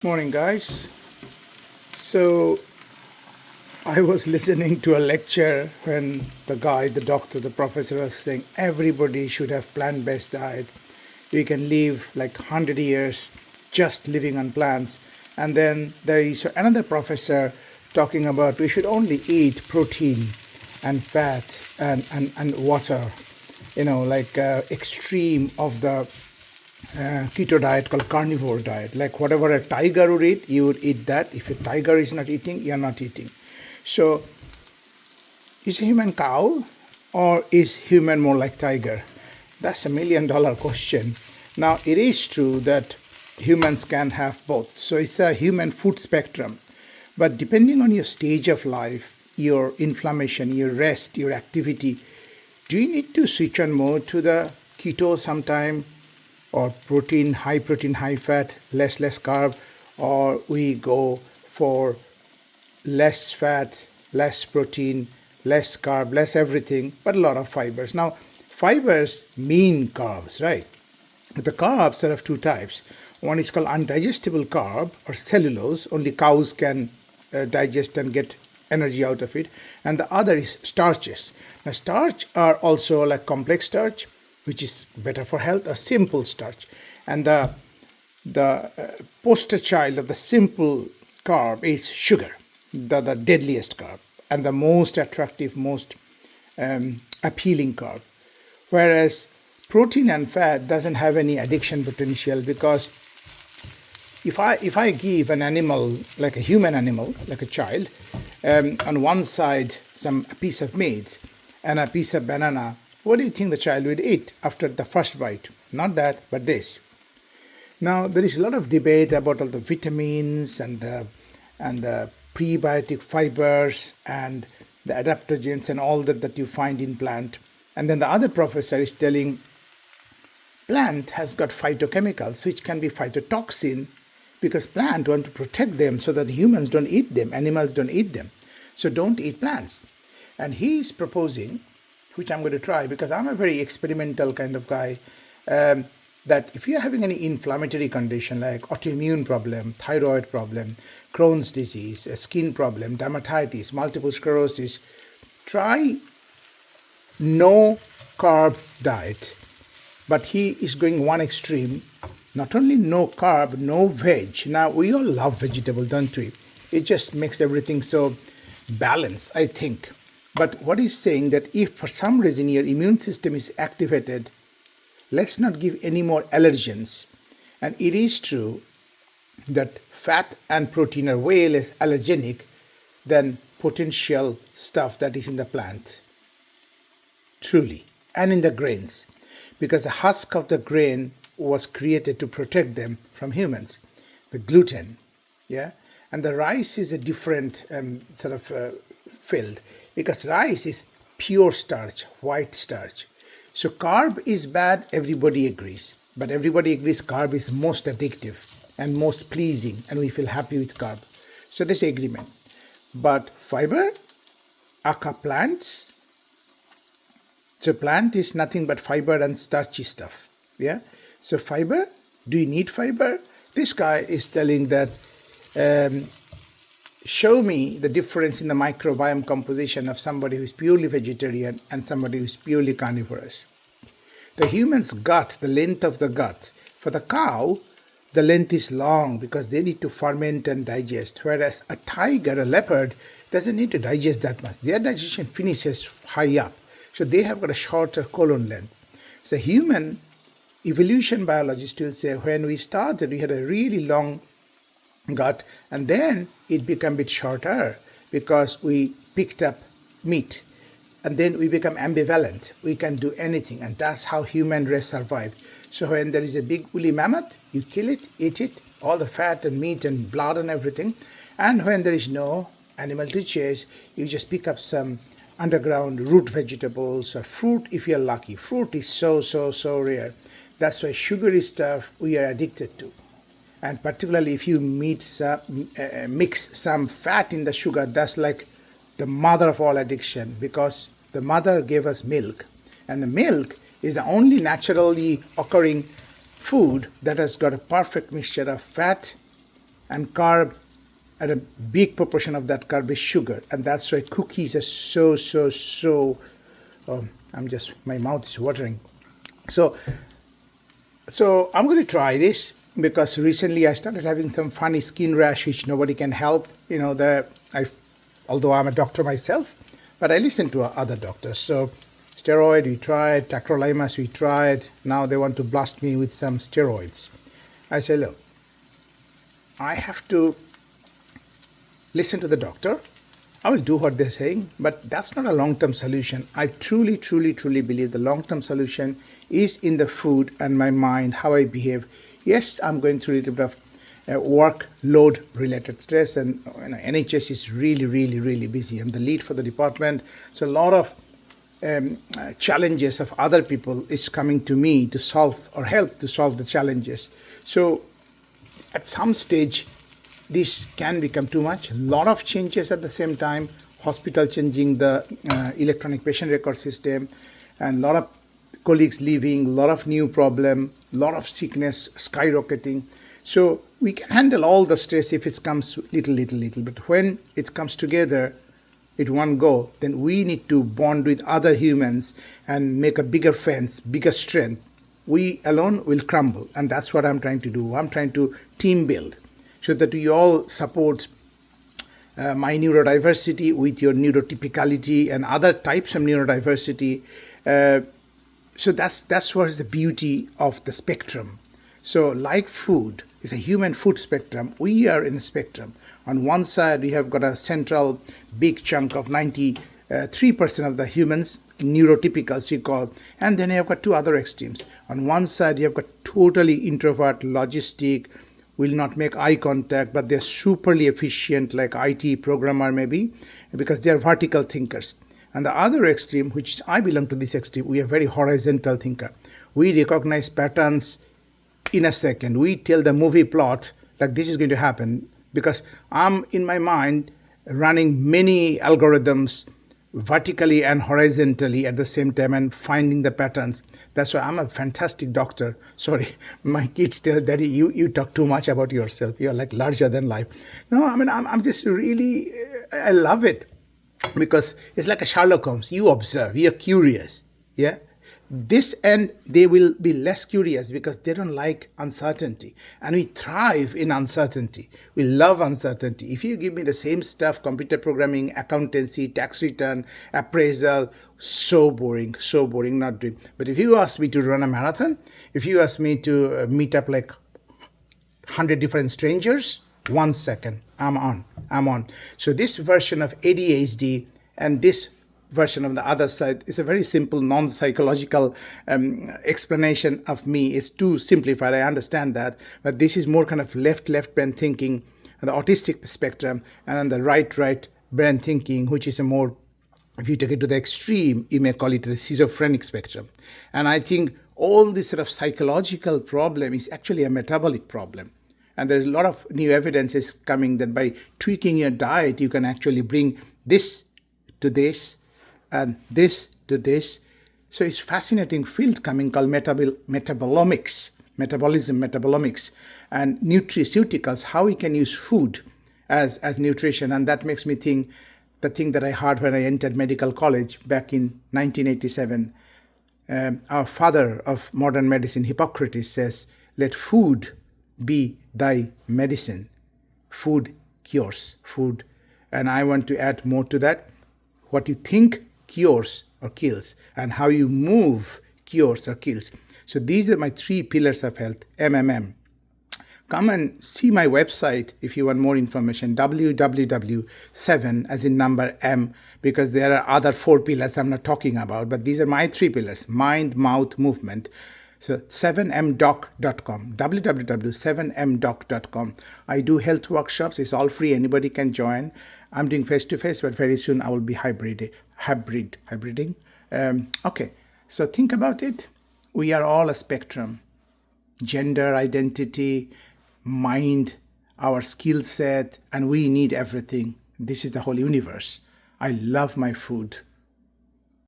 Morning, guys. So, I was listening to a lecture when the doctor, the professor was saying everybody should have plant-based diet. We can live like 100 years just living on plants. And then there is another professor talking about we should only eat protein and fat and water, like extreme of the keto diet called carnivore diet. Like whatever a tiger would eat, you would eat that. If a tiger is not eating, you're not eating. So is a human cow or is human more like tiger? That's $1 million question. Now it is true that humans can have both. So it's a human food spectrum. But depending on your stage of life, your inflammation, your rest, your activity, do you need to switch on more to the keto sometime, or protein, high fat, less carb, or we go for less fat, less protein, less carb, less everything, but a lot of fibers. Now, fibers mean carbs, right? The carbs are of two types. One is called undigestible carb or cellulose, only cows can digest and get energy out of it. And the other is starches. Now, starch are also like complex starch, which is better for health, or simple starch. And the poster child of the simple carb is sugar, the deadliest carb, and the most attractive, most appealing carb. Whereas protein and fat doesn't have any addiction potential, because if I give an animal, like a human animal, like a child, on one side a piece of meat and a piece of banana, what do you think the child would eat after the first bite? Not that, but this. Now, there is a lot of debate about all the vitamins and the prebiotic fibers and the adaptogens and all that you find in plant. And then the other professor is telling plant has got phytochemicals, which can be phytotoxin, because plant want to protect them so that humans don't eat them, animals don't eat them. So don't eat plants. And he is proposing, which I'm going to try because I'm a very experimental kind of guy, that if you're having any inflammatory condition like autoimmune problem, thyroid problem, Crohn's disease, a skin problem, dermatitis, multiple sclerosis, try no carb diet. But he is going one extreme, not only no carb, no veg. Now, we all love vegetable, don't we? It just makes everything so balanced, I think. But what he's saying that if for some reason your immune system is activated, let's not give any more allergens. And it is true that fat and protein are way less allergenic than potential stuff that is in the plant. Truly. And in the grains. Because the husk of the grain was created to protect them from humans. The gluten. Yeah. And the rice is a different field. Because rice is pure starch, white starch. So carb is bad, everybody agrees. But everybody agrees carb is most addictive and most pleasing, and we feel happy with carb. So there's agreement. But fiber, aka plants. So plant is nothing but fiber and starchy stuff. Yeah. So fiber, do you need fiber? This guy is telling that show me the difference in the microbiome composition of somebody who is purely vegetarian and somebody who is purely carnivorous. The human's gut, the length of the gut, for the cow, the length is long because they need to ferment and digest, whereas a tiger, a leopard, doesn't need to digest that much. Their digestion finishes high up, so they have got a shorter colon length. So human evolution biologists will say when we started, we had a really long gut, and then it became a bit shorter because we picked up meat, and then we become ambivalent. We can do anything, and that's how human race survived. So when there is a big woolly mammoth, you kill it, eat it, all the fat and meat and blood and everything. And when there is no animal to chase, you just pick up some underground root vegetables or fruit if you're lucky. Fruit is so rare. That's why sugary stuff we are addicted to. And particularly if you mix some fat in the sugar, that's like the mother of all addiction, because the mother gave us milk. And the milk is the only naturally occurring food that has got a perfect mixture of fat And carb, and a big proportion of that carb is sugar. And that's why cookies are so, my mouth is watering. So I'm going to try this because recently I started having some funny skin rash which nobody can help. Although I'm a doctor myself, but I listen to other doctors. So steroid we tried, tacrolimus we tried. Now they want to blast me with some steroids. I say, look, I have to listen to the doctor. I will do what they're saying, but that's not a long-term solution. I truly believe the long-term solution is in the food and my mind, how I behave. Yes, I'm going through a little bit of workload related stress, and NHS is really busy. I'm the lead for the department, so a lot of challenges of other people is coming to me to solve or help to solve the challenges. So at some stage this can become too much. A lot of changes at the same time. Hospital changing the electronic patient record system, and a lot of colleagues leaving, a lot of new problem, a lot of sickness skyrocketing. So we can handle all the stress if it comes little. But when it comes together at one go, then we need to bond with other humans and make a bigger fence, bigger strength. We alone will crumble, and that's what I'm trying to do. I'm trying to team build so that we all support my neurodiversity with your neurotypicality and other types of neurodiversity. So that's what is the beauty of the spectrum. So like food is a human food spectrum, we are in a spectrum. On one side, we have got a central big chunk of 93% of the humans, neurotypicals you call, and then you have got two other extremes. On one side, you have got totally introvert, logistic, will not make eye contact, but they're superly efficient, like IT programmer maybe, because they're vertical thinkers. And the other extreme, which I belong to this extreme, we are very horizontal thinker. We recognize patterns in a second. We tell the movie plot like this is going to happen because I'm in my mind running many algorithms vertically and horizontally at the same time and finding the patterns. That's why I'm a fantastic doctor. Sorry, my kids tell Daddy, you talk too much about yourself. You're like larger than life. No, I mean, I'm just really, I love it because it's like a Sherlock Holmes. You observe, you're curious. Yeah. This end, they will be less curious because they don't like uncertainty. And we thrive in uncertainty. We love uncertainty. If you give me the same stuff, computer programming, accountancy, tax return, appraisal, so boring, not doing. But if you ask me to run a marathon, if you ask me to meet up like 100 different strangers, 1 second, I'm on. So this version of ADHD and this version of the other side is a very simple non-psychological explanation of me. It's too simplified, I understand that, but this is more kind of left brain thinking, the autistic spectrum, and on the right brain thinking, which is a more, if you take it to the extreme, you may call it the schizophrenic spectrum. And I think all this sort of psychological problem is actually a metabolic problem. And there's a lot of new evidence is coming that by tweaking your diet, you can actually bring this to this, and this to this. So it's fascinating field coming called metabolomics, and nutraceuticals, how we can use food as nutrition. And that makes me think the thing that I heard when I entered medical college back in 1987. Our father of modern medicine, Hippocrates, says, let food be thy medicine. Food cures food. And I want to add more to that. What you think cures or kills, and how you move cures or kills. So these are my 3 pillars of health, MMM. Come and see my website if you want more information, www.7 as in number M, because there are other 4 pillars I'm not talking about, but these are my 3 pillars, mind, mouth, movement. So 7mdoc.com, www.7mdoc.com. I do health workshops. It's all free. Anybody can join. I'm doing face-to-face, but very soon I will be hybriding. Okay, so think about it. We are all a spectrum. Gender, identity, mind, our skill set, and we need everything. This is the whole universe. I love my food.